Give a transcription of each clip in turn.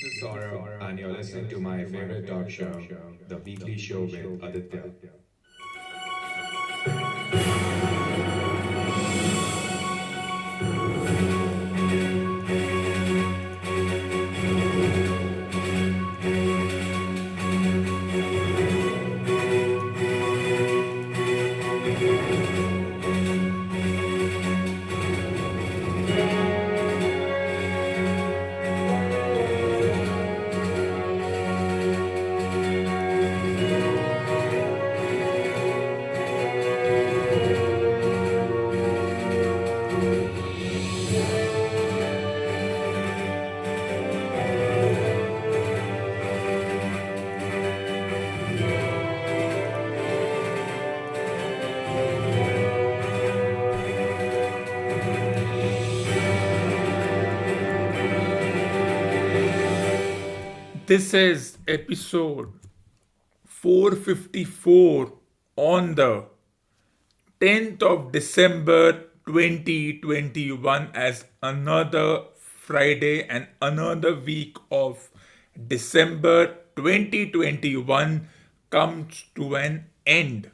is Saurabh, and you're listening to my favorite talk show, The Weekly Show with Aditya. This is episode 454 on the 10th of December 2021 as another Friday and another week of December 2021 comes to an end.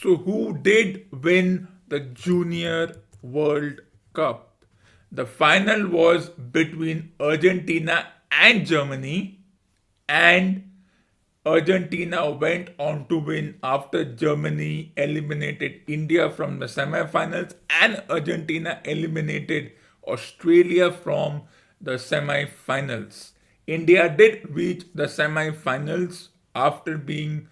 So, who did win the Junior World Cup? The final was between Argentina and Germany, and Argentina went on to win after Germany eliminated India from the semifinals and Argentina eliminated Australia from the semifinals. India did reach the semifinals after being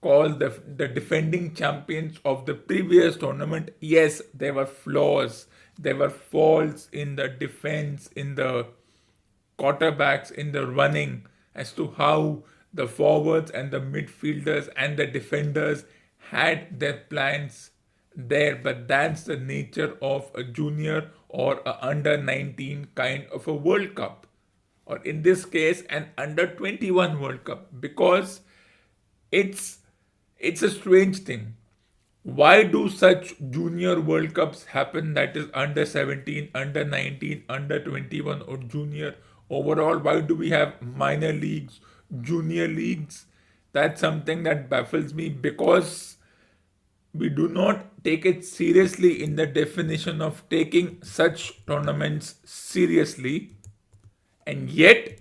called the defending champions of the previous tournament. Yes, there were flaws, there were faults in the defense, in the quarterbacks, in the running, as to how the forwards and the midfielders and the defenders had their plans there. But that's the nature of a junior or a under 19 kind of a World Cup, or in this case, an under 21 World Cup, because it's it's a strange thing. Why do such junior World Cups happen, that is under 17, under 19, under 21, or junior overall? Why do we have minor leagues, junior leagues? That's something that baffles me, because we do not take it seriously in the definition of taking such tournaments seriously, and yet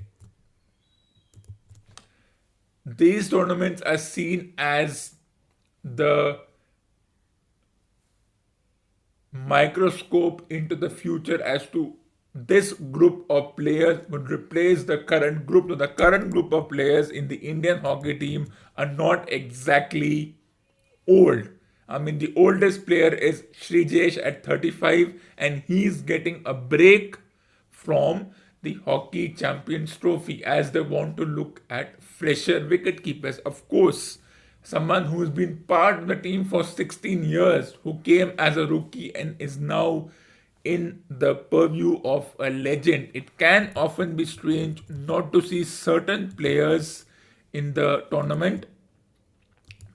these tournaments are seen as the microscope into the future, as to this group of players would replace the current group. So the current group of players in the Indian hockey team are not exactly old. I mean, the oldest player is Srijesh at 35, and he's getting a break from the Hockey Champions Trophy as they want to look at fresher wicket keepers. Of course, someone who's been part of the team for 16 years, who came as a rookie and is now in the purview of a legend. It can often be strange not to see certain players in the tournament,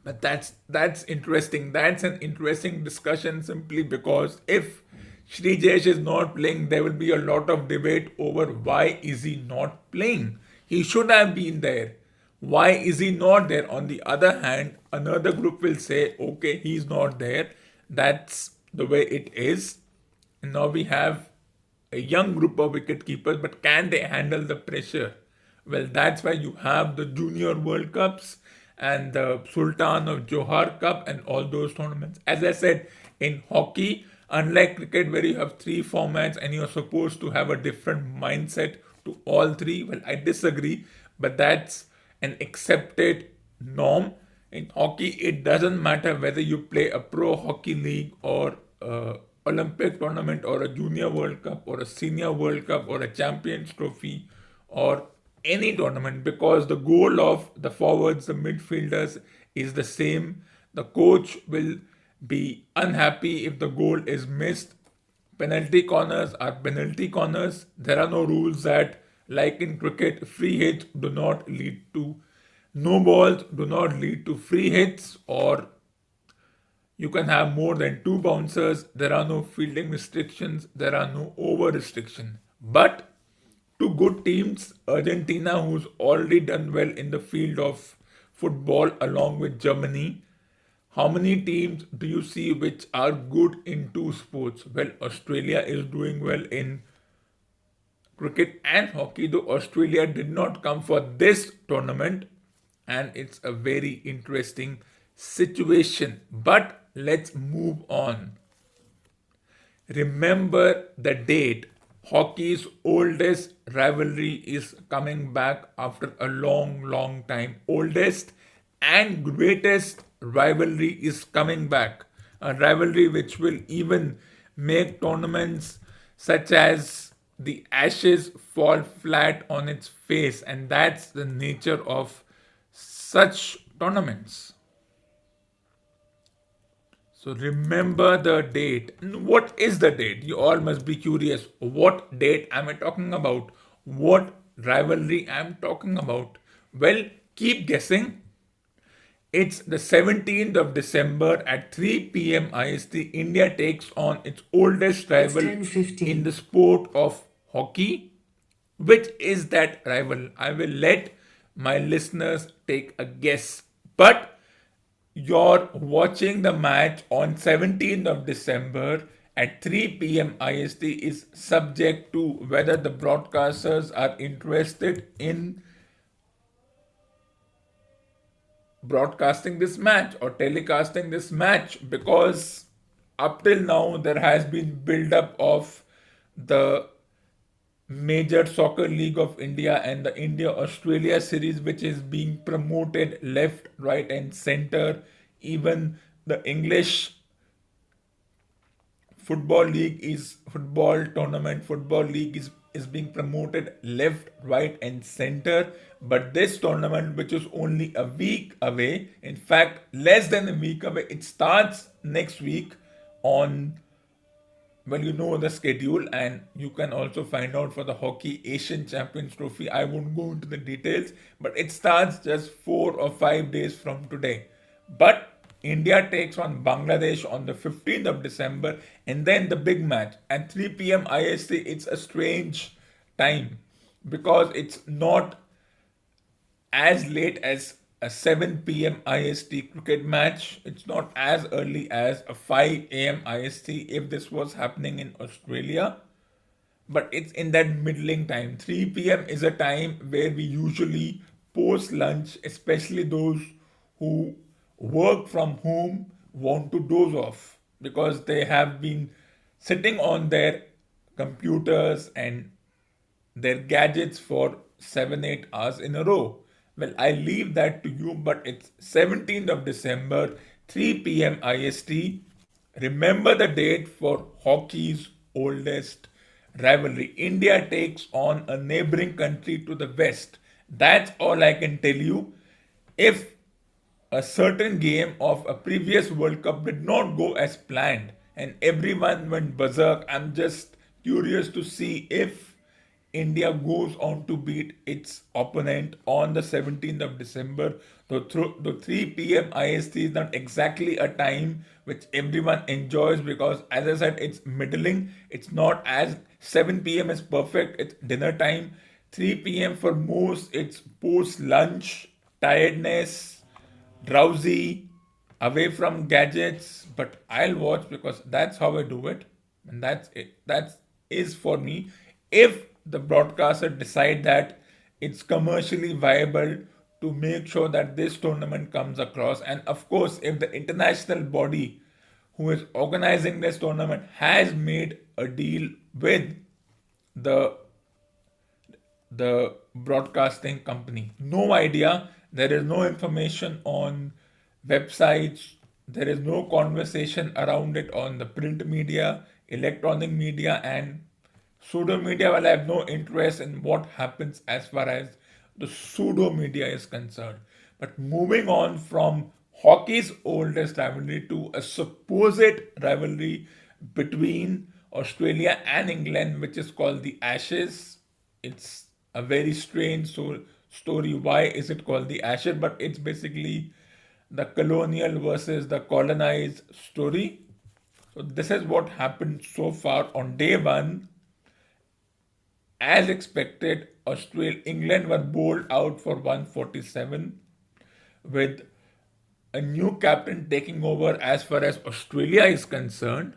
but that's interesting. That's an interesting discussion simply because if Srijesh is not playing, there will be a lot of debate over why is he not playing. He should have been there. Why is he not there? On the other hand, another group will say, okay, he's not there. That's the way it is. And now we have a young group of wicket keepers, but can they handle the pressure? Well, that's why you have the Junior World Cups and the Sultan of Johor Cup and all those tournaments. As I said, in hockey, unlike cricket where you have three formats and you're supposed to have a different mindset to all three, well, I disagree, but that's an accepted norm. In hockey, it doesn't matter whether you play a pro hockey league or Olympic tournament or a Junior World Cup or a Senior World Cup or a Champions Trophy or any tournament, because the goal of the forwards, the midfielders is the same. The coach will be unhappy if the goal is missed. Penalty corners are penalty corners. There are no rules that, like in cricket, free hits do not lead to no balls, do not lead to free hits, or you can have more than two bouncers. There are no fielding restrictions. There are no over restriction. But two good teams, Argentina, who's already done well in the field of football, along with Germany. How many teams do you see which are good in two sports? Well, Australia is doing well in cricket and hockey, though Australia did not come for this tournament, and it's a very interesting situation. But let's move on. Remember the date. Hockey's oldest rivalry is coming back after a long, long time. Oldest and greatest rivalry is coming back. A rivalry which will even make tournaments such as the Ashes fall flat on its face, and that's the nature of such tournaments. So remember the date. What is the date? You all must be curious. What date am I talking about? What rivalry am I talking about? Well, keep guessing. It's the 17th of December at 3 p.m. IST. India takes on its oldest rival in the sport of hockey. Which is that rival? I will let my listeners take a guess. But you're watching the match on 17th of December at 3 p.m. IST is subject to whether the broadcasters are interested in broadcasting this match or telecasting this match, because up till now there has been build-up of the Major Soccer League of India and the India-Australia series, which is being promoted left, right and center. Even the English football league is football league is being promoted left, right and center. But this tournament, which is only a week away, in fact less than a week away, it starts next week on, well, you know the schedule, and you can also find out for the Hockey Asian Champions Trophy. I won't go into the details, but it starts just 4 or 5 days from today. But India takes on Bangladesh on the 15th of December, and then the big match at 3 p.m. IST. It's a strange time because it's not as late as a 7 p.m. IST cricket match. It's not as early as a 5 a.m. IST if this was happening in Australia. But it's in that middling time. 3 p.m. is a time where we usually post lunch, especially those who work from home want to doze off because they have been sitting on their computers and their gadgets for 7-8 hours in a row. Well, I leave that to you, but it's 17th of December, 3 p.m. IST. Remember the date for hockey's oldest rivalry. India takes on a neighboring country to the west. That's all I can tell you. If a certain game of a previous World Cup did not go as planned and everyone went berserk, I'm just curious to see if India goes on to beat its opponent on the 17th of December. The 3 p.m. IST is not exactly a time which everyone enjoys because, as I said, it's middling. It's not as 7 p.m. is perfect, it's dinner time. 3 p.m. for most, it's post lunch, tiredness, drowsy, away from gadgets, but I'll watch because that's how I do it, and that's it. That is for me. If the broadcaster decide that it's commercially viable to make sure that this tournament comes across, and of course, if the international body who is organizing this tournament has made a deal with the the broadcasting company. No idea. There is no information on websites. There is no conversation around it on the print media, electronic media, and pseudo media. Well, I have no interest in what happens as far as the pseudo media is concerned. But moving on from hockey's oldest rivalry to a supposed rivalry between Australia and England, which is called the Ashes. It's a very strange story. Why is it called the Ashes? But it's basically the colonial versus the colonized story. So this is what happened so far on day one. As expected, England were bowled out for 147 with a new captain taking over as far as Australia is concerned,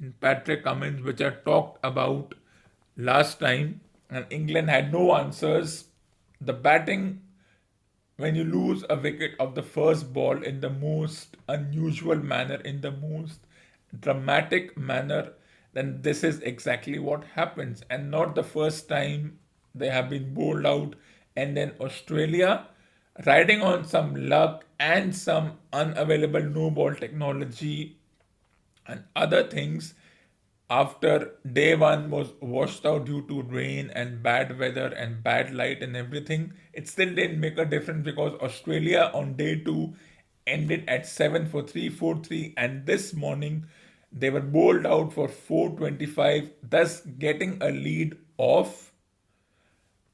in Patrick Cummins, which I talked about last time, and England had no answers. The batting, when you lose a wicket of the first ball in the most unusual manner, in the most dramatic manner, then this is exactly what happens. And not the first time they have been bowled out. And then Australia, riding on some luck and some unavailable no ball technology and other things, after day one was washed out due to rain and bad weather and bad light and everything, it still didn't make a difference because Australia on day two ended at 7 for 343, and this morning they were bowled out for 425, thus getting a lead of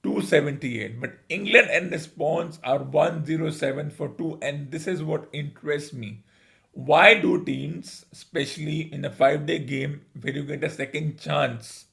278. But England in response are 107 for 2, and this is what interests me. Why do teams, especially in a 5-day game where you get a second chance,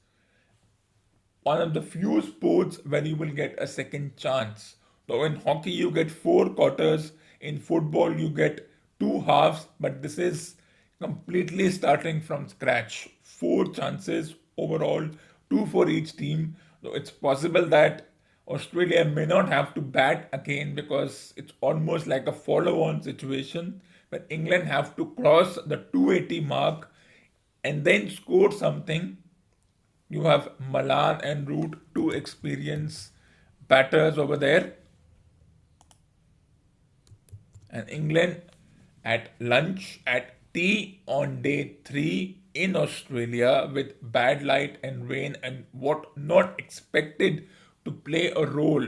one of the few sports where you will get a second chance? So in hockey you get 4 quarters, in football you get 2 halves, but this is completely starting from scratch. 4 chances overall, 2 for each team. So it's possible that Australia may not have to bat again because it's almost like a follow-on situation where England have to cross the 280 mark and then score something. You have Malan and Root, two experienced batters over there. And England at lunch, at tea on day 3 in Australia with bad light and rain and what not expected to play a role,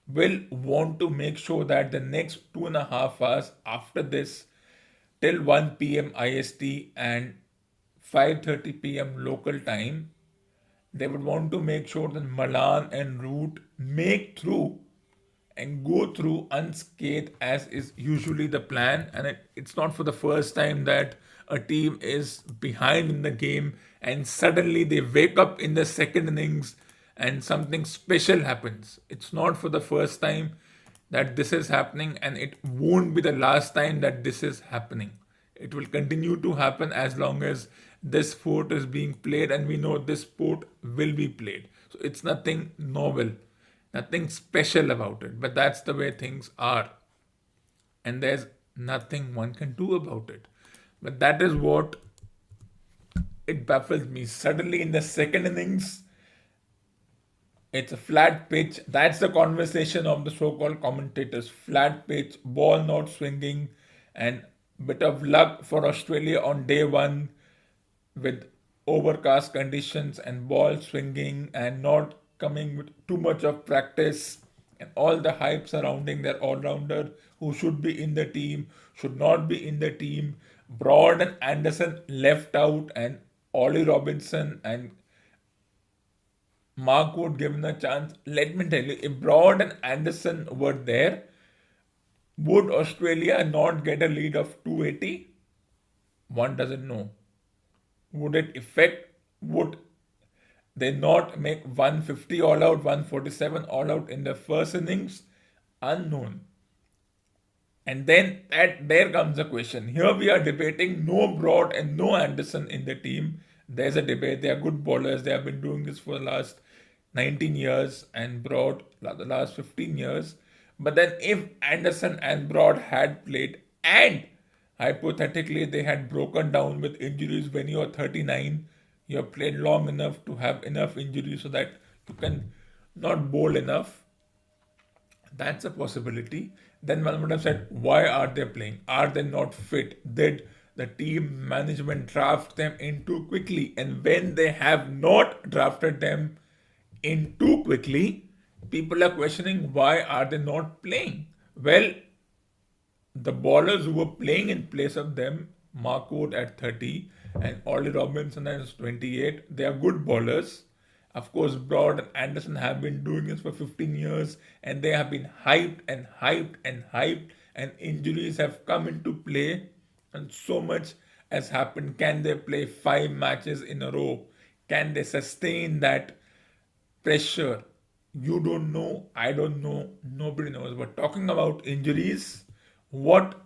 will want to make sure that the next 2.5 hours after this, till 1 p.m. IST and 5:30 p.m. local time, they would want to make sure that Malan and Root make through and go through unscathed, as is usually the plan. And it's not for the first time that a team is behind in the game and suddenly they wake up in the second innings and something special happens. It's not for the first time that this is happening, and it won't be the last time that this is happening. It will continue to happen as long as this sport is being played, and we know this sport will be played. So it's nothing novel, nothing special about it, but that's the way things are. And there's nothing one can do about it. But that is what it baffles me. Suddenly in the second innings, it's a flat pitch. That's the conversation of the so-called commentators. Flat pitch, ball not swinging, and bit of luck for Australia on day one with overcast conditions and ball swinging and not coming with too much of practice and all the hype surrounding their all-rounder who should be in the team, should not be in the team. Broad and Anderson left out, and Ollie Robinson and Mark Wood given a chance. Let me tell you, if Broad and Anderson were there, would Australia not get a lead of 280? One doesn't know. Would it affect? Would they not make 150 all out, 147 all out in the first innings? Unknown. And then there comes the question. Here we are debating no Broad and no Anderson in the team. There's a debate. They are good bowlers. They have been doing this for the last 19 years and Broad the last 15 years. But then if Anderson and Broad had played and hypothetically they had broken down with injuries when you are 39, you have played long enough to have enough injuries so that you can not bowl enough. That's a possibility. Then one would have said, why are they playing? Are they not fit? Did the team management draft them in too quickly? And when they have not drafted them in too quickly, people are questioning why are they not playing? Well, the bowlers who were playing in place of them, Mark Wood at 30 and Ollie Robinson at 28, they are good bowlers. Of course, Broad and Anderson have been doing this for 15 years and they have been hyped and hyped and hyped, and injuries have come into play and so much has happened. Can they play 5 matches in a row? Can they sustain that pressure? You don't know, I don't know, nobody knows. But talking about injuries, what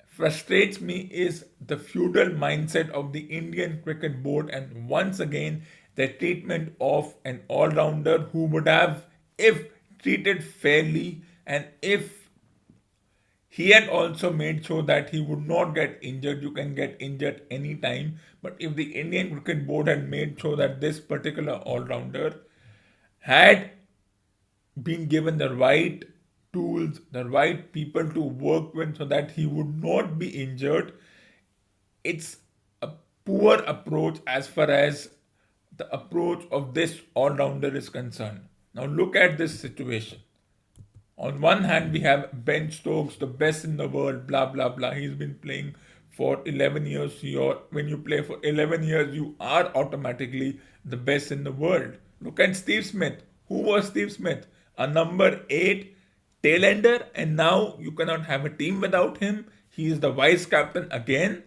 frustrates me is the feudal mindset of the Indian Cricket Board, and once again, the treatment of an all-rounder who would have, if treated fairly and if he had also made sure that he would not get injured. You can get injured anytime, but if the Indian Cricket Board had made sure that this particular all-rounder had been given the right tools, the right people to work with so that he would not be injured, it's a poor approach as far as the approach of this all-rounder is concerned. Now look at this situation. On one hand, we have Ben Stokes, the best in the world, blah, blah, blah. He's been playing for 11 years. When you play for 11 years, you are automatically the best in the world. Look at Steve Smith. Who was Steve Smith? A number 8 tail ender, and now you cannot have a team without him. He is the vice captain again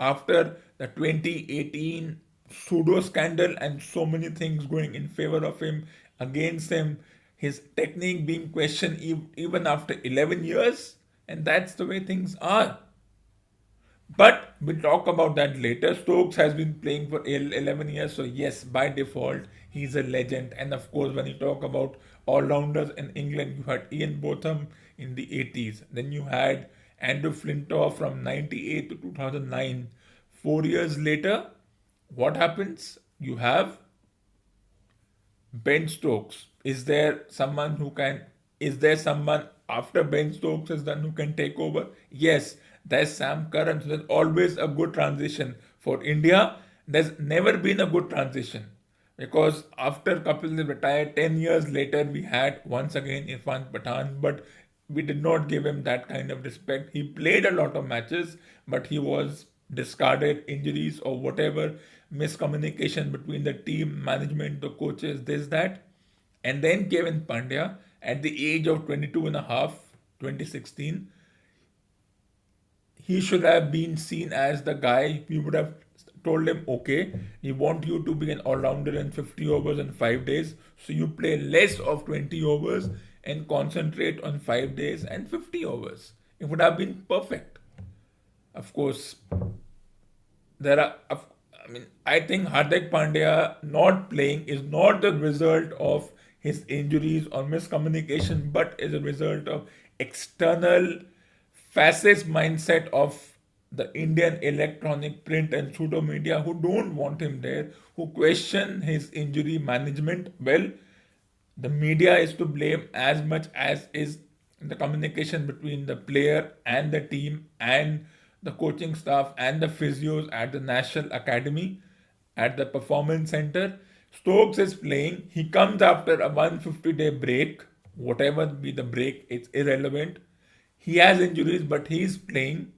after the 2018 pseudo scandal and so many things going in favor of him, against him, his technique being questioned even after 11 years, and that's the way things are. But we'll talk about that later. Stokes has been playing for 11 years, so yes, by default, he's a legend. And of course, when you talk about all-rounders in England, you had Ian Botham in the 80s. Then you had Andrew Flintoff from 98 to 2009. 4 years later, what happens? You have Ben Stokes. Is there someone after Ben Stokes is done who can take over? Yes, there's Sam Curran. So there's always a good transition. For India, there's never been a good transition because after Kapil Dev retired, 10 years later, we had once again Irfan Pathan, but we did not give him that kind of respect. He played a lot of matches, but he was discarded, injuries or whatever, miscommunication between the team, management, the coaches, this, that. And then Kevin Pandya, at the age of 22 and a half, 2016, he should have been seen as the guy. We would have told him, okay, we want you to be an all-rounder in 50 overs in 5 days. So you play less of 20 overs and concentrate on 5 days and 50 overs. It would have been perfect. Of course, I think Hardik Pandya not playing is not the result of his injuries or miscommunication, but is a result of external fascist mindset of the Indian electronic print and pseudo media who don't want him there, who question his injury management. Well, the media is to blame as much as is the communication between the player and the team and the coaching staff and the physios at the National Academy, at the Performance Center. Stokes is playing. He comes after a 150-day break. Whatever be the break, it's irrelevant. He has injuries, but he's playing.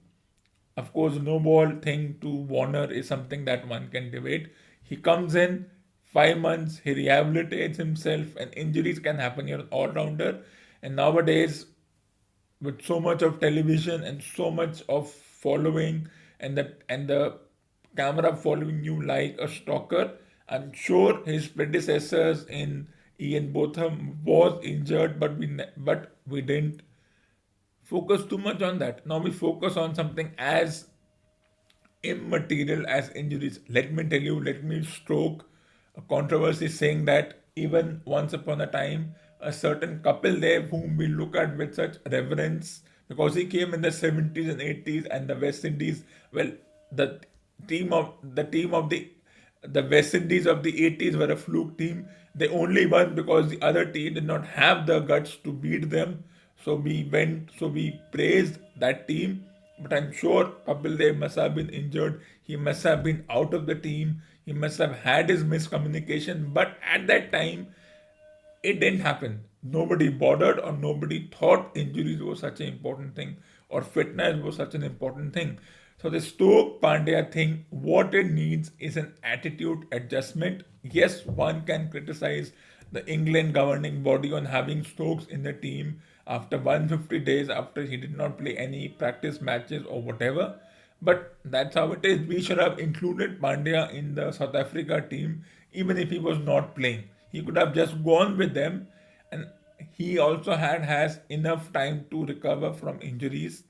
Of course, no ball thing to Warner is something that one can debate. He comes in 5 months, he rehabilitates himself, and injuries can happen. You're an all rounder, and nowadays, with so much of television and so much of following, and the camera following you like a stalker, I'm sure his predecessors in Ian Botham was injured, but we didn't focus too much on that. Now we focus on something as immaterial as injuries. Let me tell you, let me stroke a controversy saying that even once upon a time, a certain couple there whom we look at with such reverence because he came in the 70s and 80s and the West Indies, well, the the West Indies of the 80s were a fluke team. They only won because the other team did not have the guts to beat them. So we praised that team. But I'm sure Kapil Dev must have been injured. He must have been out of the team. He must have had his miscommunication. But at that time, it didn't happen. Nobody bothered or nobody thought injuries was such an important thing or fitness was such an important thing. So the Stoke Pandya thing, what it needs is an attitude adjustment. Yes, one can criticize the England governing body on having Stokes in the team after 150 days after he did not play any practice matches or whatever. But that's how it is. We should have included Pandya in the South Africa team even if he was not playing. He could have just gone with them, and he also has enough time to recover from injuries,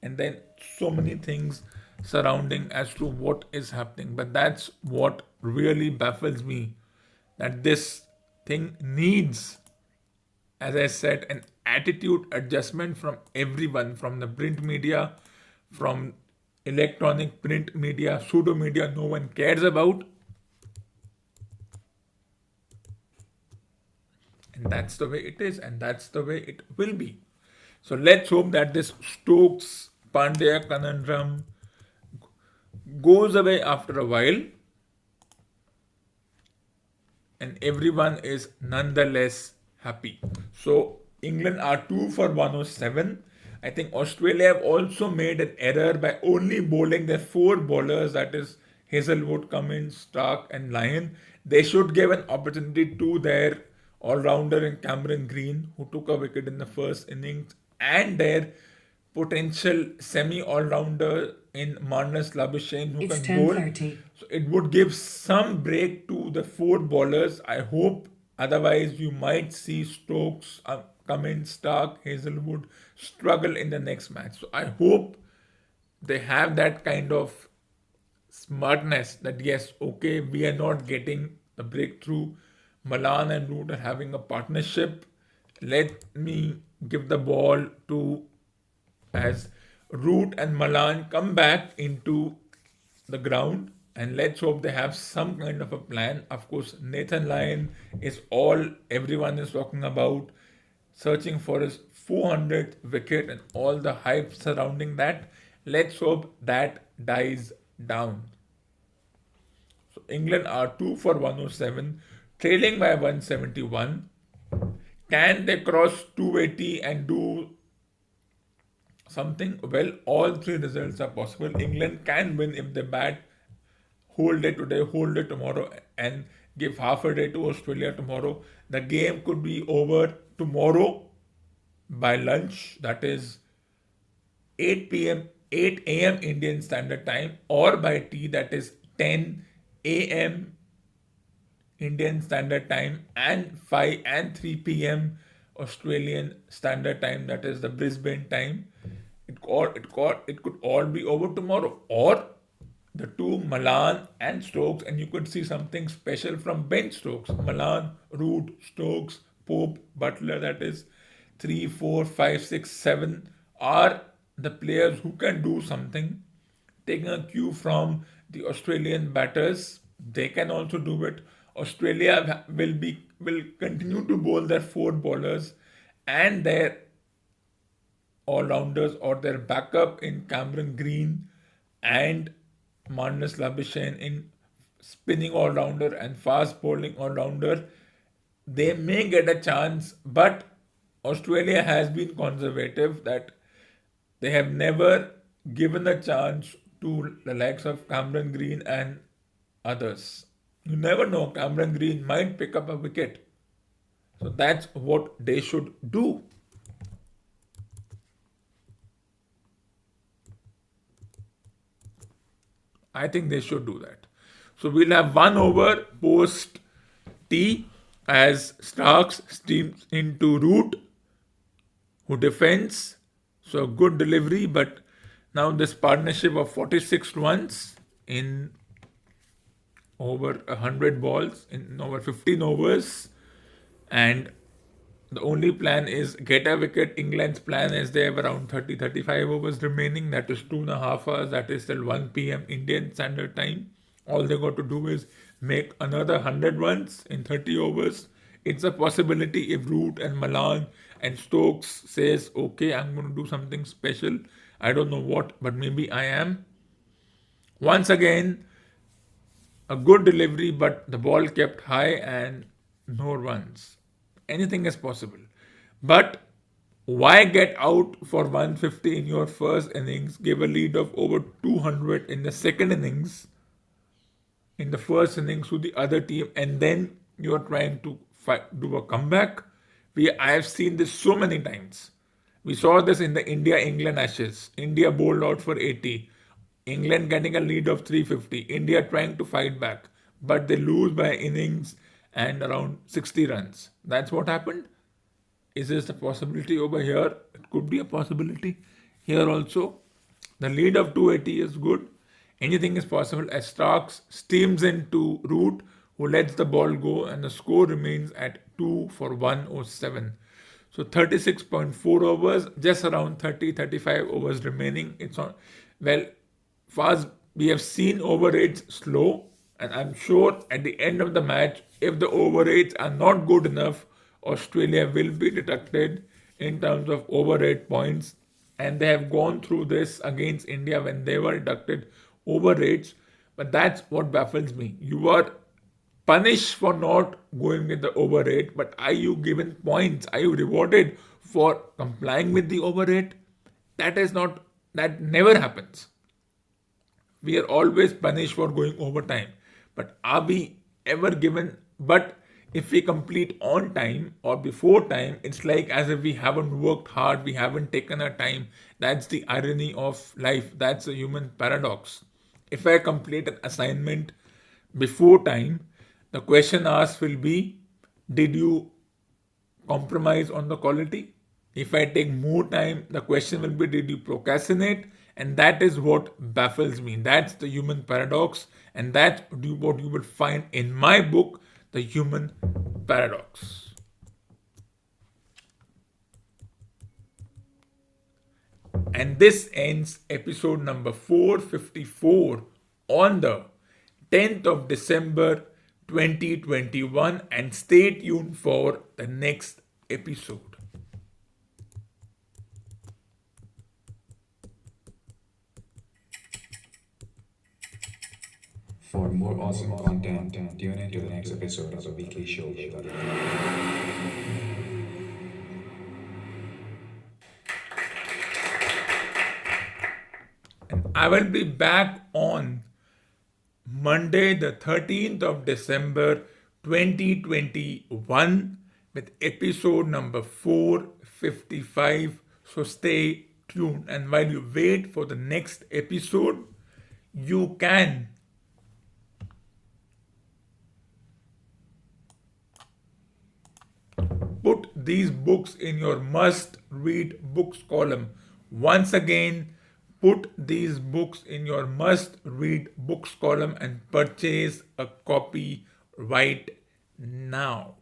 and then so many things surrounding as to what is happening. But that's what really baffles me, that this thing needs, as I said, an attitude adjustment from everyone, from the print media, from electronic print media, pseudo media no one cares about. And that's the way it is, and that's the way it will be. So let's hope that this Stokes Pandya conundrum goes away after a while and everyone is nonetheless happy. So England are 2 for 107. I think Australia have also made an error by only bowling their four bowlers, that is Hazelwood, Cummins, Stark, and Lyon. They should give an opportunity to their all-rounder in Cameron Green, who took a wicket in the first innings, and their potential semi all-rounder in Marnus Labuschagne who It's can bowl. 10:30. So it would give some break to the four bowlers, I hope. Otherwise, you might see Stokes, Cummins, Stark, Hazelwood struggle in the next match. So I hope they have that kind of smartness that yes, okay, we are not getting the breakthrough. Malan and Root are having a partnership. Let me give the ball to, as Root and Malan come back into the ground, and let's hope they have some kind of a plan. Of course, Nathan Lyon is all everyone is talking about, searching for his 400th wicket and all the hype surrounding that. Let's hope that dies down. So England are 2 for 107, trailing by 171. Can they cross 280 and do something? Well, all three results are possible. England can win if they bat whole day today, whole day tomorrow, and give half a day to Australia tomorrow. The game could be over tomorrow by lunch, that is 8 p.m., 8 a.m. Indian Standard Time, or by tea, that is 10 a.m. Indian Standard Time, and 5 and 3 p.m. Australian Standard Time, that is the Brisbane time. It could all be over tomorrow, or the two Malan and Stokes, and you could see something special from Ben Stokes. Malan, Root, Stokes, Pope, Butler, that is 3, 4, 5, 6, 7 are the players who can do something. Taking a cue from the Australian batters, they can also do it. Australia will continue to bowl their four bowlers and their all-rounders or their backup in Cameron Green and Magnus Labuschagne in spinning all-rounder and fast bowling all-rounder, they may get a chance, but Australia has been conservative that they have never given a chance to the likes of Cameron Green and others. You never know, Cameron Green might pick up a wicket. So that's what they should do. I think they should do that. So we'll have 1 over post T as Starks steams into Root, who defends. So good delivery, but now this partnership of 46 runs in over 100 balls, in over 15 overs, and the only plan is get a wicket. England's plan is they have around 35 overs remaining. That is 2.5 hours. That is till 1 p.m. Indian Standard Time. All they got to do is make another 100 runs in 30 overs. It's a possibility if Root and Malan and Stokes says, okay, I'm going to do something special. I don't know what, but maybe I am. Once again, a good delivery, but the ball kept high and no runs. Anything is possible. But why get out for 150 in your first innings, give a lead of over 200 in the second innings, in the first innings to the other team, and then you are trying to do a comeback? I have seen this so many times. We saw this in the India-England Ashes. India bowled out for 80. England getting a lead of 350. India trying to fight back. But they lose by innings and around 60 runs. That's what happened. Is this a possibility over here? It could be a possibility here also. The lead of 280 is good. Anything is possible as Starks steams into Root, who lets the ball go, and the score remains at 2 for 107. So 36.4 overs, just around 35 overs remaining. It's on. Well, fast we have seen over rates slow, and I'm sure at the end of the match, if the over rates are not good enough, Australia will be deducted in terms of over rate points, and they have gone through this against India when they were deducted over rates. But that's what baffles me. You are punished for not going with the over rate, but are you given points? Are you rewarded for complying with the over rate? That never happens. We are always punished for going overtime. But are we ever given? But if we complete on time or before time, it's like as if we haven't worked hard, we haven't taken our time. That's the irony of life. That's a human paradox. If I complete an assignment before time, the question asked will be, did you compromise on the quality? If I take more time, the question will be, did you procrastinate? And that is what baffles me. That's the human paradox. And that's what you will find in my book, The Human Paradox. And this ends episode number 454 on the 10th of December 2021. And stay tuned for the next episode. For more awesome content, tune in to the next episode of the weekly show with Ali. And I will be back on Monday, the 13th of December 2021 with episode number 455. So stay tuned. And while you wait for the next episode, you can put these books in your must read books column. Once again, put these books in your must read books column and purchase a copy right now.